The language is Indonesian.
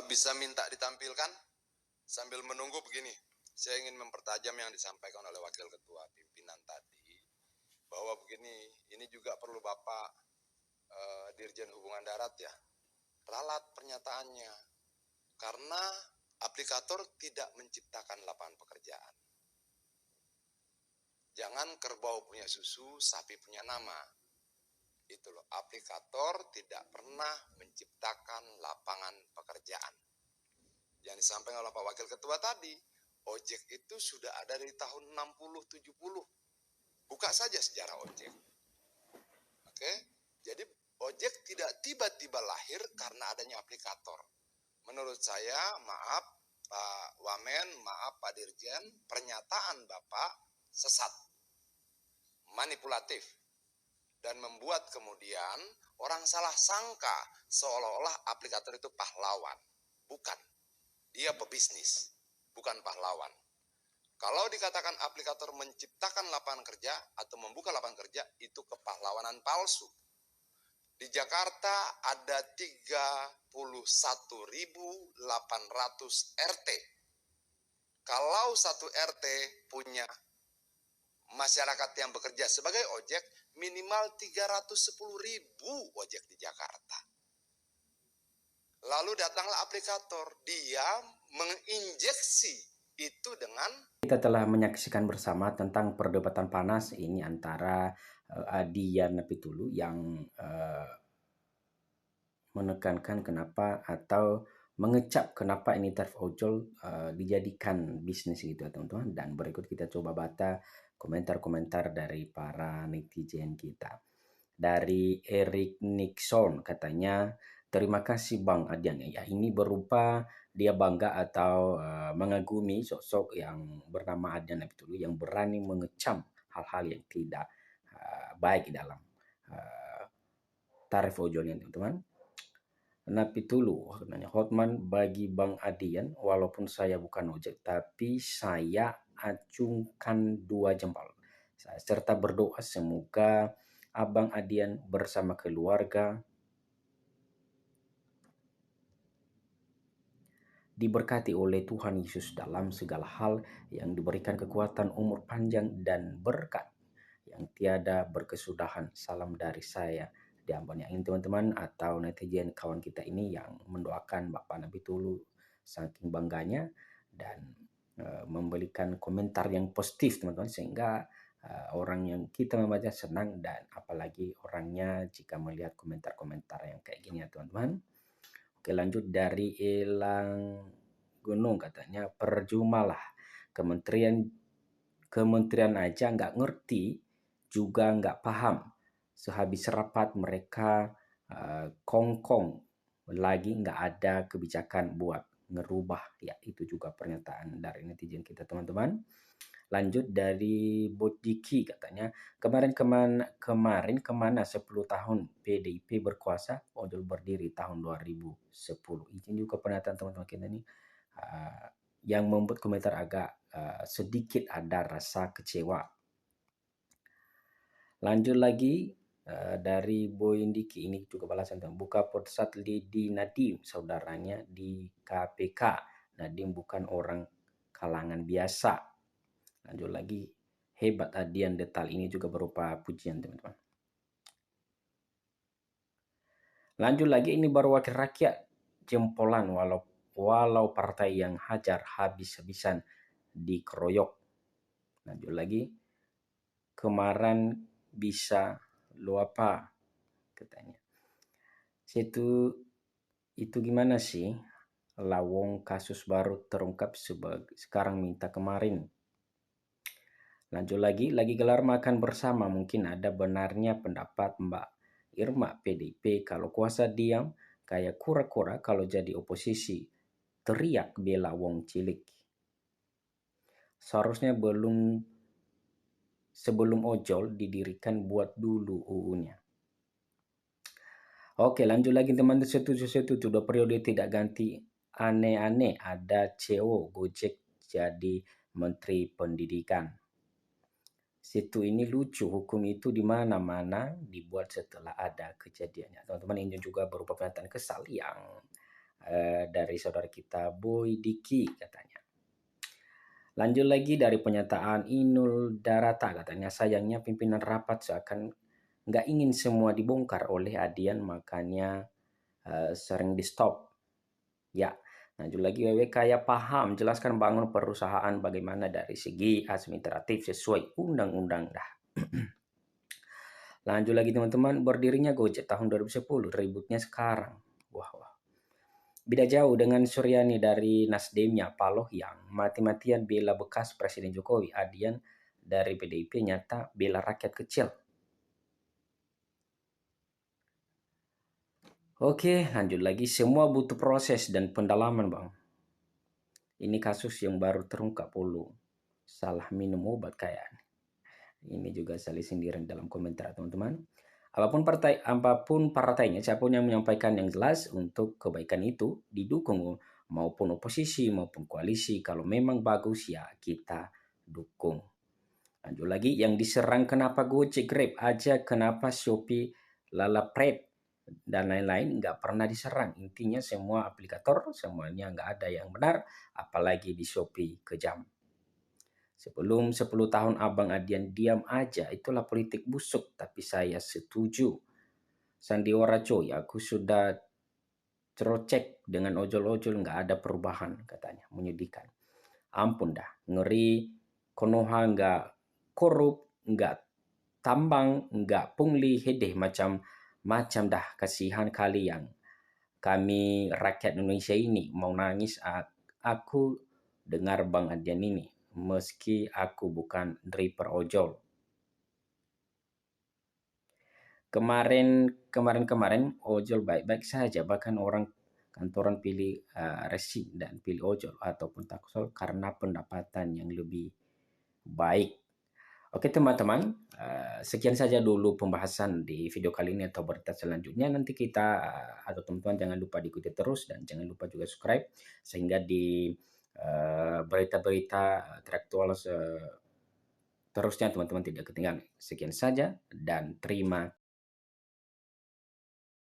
Bisa minta ditampilkan sambil menunggu begini. Saya ingin mempertajam yang disampaikan oleh Wakil Ketua Pimpinan tadi, bahwa begini, ini juga perlu Bapak Dirjen Hubungan Darat ya, ralat pernyataannya. Karena aplikator tidak menciptakan lapangan pekerjaan. Jangan kerbau punya susu, sapi punya nama. Itu loh, aplikator tidak pernah menciptakan lapangan pekerjaan. Yang disampaikan oleh Pak Wakil Ketua tadi, ojek itu sudah ada dari tahun 60-70. Buka saja sejarah ojek. Oke, jadi ojek tidak tiba-tiba lahir karena adanya aplikator. Menurut saya, maaf Pak Wamen, maaf Pak Dirjen, pernyataan Bapak sesat, manipulatif, dan membuat kemudian orang salah sangka seolah-olah aplikator itu pahlawan. Bukan. Dia pebisnis, bukan pahlawan. Kalau dikatakan aplikator menciptakan lapangan kerja atau membuka lapangan kerja, itu kepahlawanan palsu. Di Jakarta ada 31.800 RT. Kalau satu RT punya masyarakat yang bekerja sebagai ojek, minimal 310.000 ojek di Jakarta. Lalu datanglah aplikator, dia menginjeksi itu dengan... Kita telah menyaksikan bersama tentang perdebatan panas ini antara Adian Napitulu yang menekankan kenapa atau mengecap kenapa ini tarif ojol dijadikan bisnis gitu ya teman-teman. Dan berikut kita coba baca komentar-komentar dari para netizen kita. Dari Eric Nixon katanya, terima kasih Bang Adian. Ya, ini berupa dia bangga atau mengagumi sosok yang bernama Adian Napitulu yang berani mengecam hal-hal yang tidak baik dalam tarif ojolnya teman-teman. Napitulu katanya, Hotman bagi Bang Adian, walaupun saya bukan ojek tapi saya acungkan 2 jempol. Serta berdoa semoga Abang Adian bersama keluarga diberkati oleh Tuhan Yesus dalam segala hal, yang diberikan kekuatan, umur panjang, dan berkat yang tiada berkesudahan. Salam dari saya, Diambon. Yang ini teman-teman atau netizen kawan kita ini yang mendoakan Bapak Napitulu saking bangganya dan memberikan komentar yang positif teman-teman, sehingga orang yang kita membaca senang, dan apalagi orangnya jika melihat komentar-komentar yang kayak gini ya teman-teman. Oke, lanjut dari Elang Gunung katanya, perjumalah kementerian aja nggak ngerti, juga nggak paham. Sehabis rapat mereka kongkong lagi, nggak ada kebijakan buat ngerubah. Ya, itu juga pernyataan dari netizen kita teman-teman. Lanjut dari Bodiki katanya, kemarin kemana 10 tahun PDIP berkuasa, ojol berdiri tahun 2010. Izin juga pernyataan teman-teman kita ini yang membuat komentar agak sedikit ada rasa kecewa. Lanjut lagi dari Boy Indiki, ini juga balasan tentang buka podcast Lidi Nadim, saudaranya di KPK. Nadim bukan orang kalangan biasa. Lanjut lagi, hebat Adian Detail, ini juga berupa pujian teman-teman. Lanjut lagi, ini baru wakil rakyat jempolan walau partai yang hajar habis-habisan dikeroyok. Lanjut lagi, kemarin bisa lo apa katanya. Itu gimana sih? Lawong kasus baru terungkap sekarang minta kemarin. Lanjut lagi gelar makan bersama, mungkin ada benarnya pendapat Mbak Irma PDIP kalau kuasa diam kayak kura-kura, kalau jadi oposisi teriak bela wong cilik. Seharusnya sebelum ojol didirikan buat dulu UU-nya. Oke, lanjut lagi teman-teman, setuju 2 periode tidak ganti aneh-aneh, ada CEO Gojek jadi Menteri Pendidikan. Situ ini lucu, hukum itu di mana-mana dibuat setelah ada kejadiannya. Teman-teman, ini juga berupa pernyataan kesal yang dari saudara kita Boy Diki katanya. Lanjut lagi dari pernyataan Inul Darata katanya, sayangnya pimpinan rapat seakan nggak ingin semua dibongkar oleh Adian, makanya sering di stop. Ya, lanjut lagi WWK ya paham, jelaskan bangun perusahaan bagaimana dari segi administratif sesuai undang-undang dah. Lanjut lagi teman-teman, berdirinya Gojek tahun 2010, ributnya sekarang. Wah, wah. Beda jauh dengan Suryani dari Nasdemnya, Paloh yang mati-matian bela bekas Presiden Jokowi. Adian dari PDIP nyata bela rakyat kecil. Oke, lanjut lagi. Semua butuh proses dan pendalaman, Bang. Ini kasus yang baru terungkap dulu. Salah minum obat kayaknya. Ini juga saling sindiran dalam komentar, teman-teman. Apapun partainya, siapapun yang menyampaikan yang jelas untuk kebaikan itu didukung maupun oposisi maupun koalisi. Kalau memang bagus ya kita dukung. Lanjut lagi, yang diserang kenapa Gojek, Grab aja, kenapa Shopee, Lalapret dan lain-lain nggak pernah diserang. Intinya semua aplikator semuanya nggak ada yang benar, apalagi di Shopee kejam. Sebelum 10 tahun Abang Adian diam aja, itulah politik busuk, tapi saya setuju. Sandiwara coy, aku sudah crocek dengan ojol-ojol nggak ada perubahan katanya, menyedihkan. Ampun dah, ngeri. Konoha nggak korup, nggak tambang, nggak pungli, hedeh macam dah, kasihan kali yang kami rakyat Indonesia ini mau nangis. Aku dengar Bang Adian ini, meski aku bukan driver ojol. Kemarin ojol baik-baik saja, bahkan orang kantoran pilih resi dan pilih ojol ataupun taksol karena pendapatan yang lebih baik. Oke teman-teman, sekian saja dulu pembahasan di video kali ini atau berita selanjutnya. Nanti kita atau teman-teman jangan lupa diikuti terus dan jangan lupa juga subscribe sehingga di berita-berita teraktual terusnya teman-teman tidak ketinggalan. Sekian saja dan terima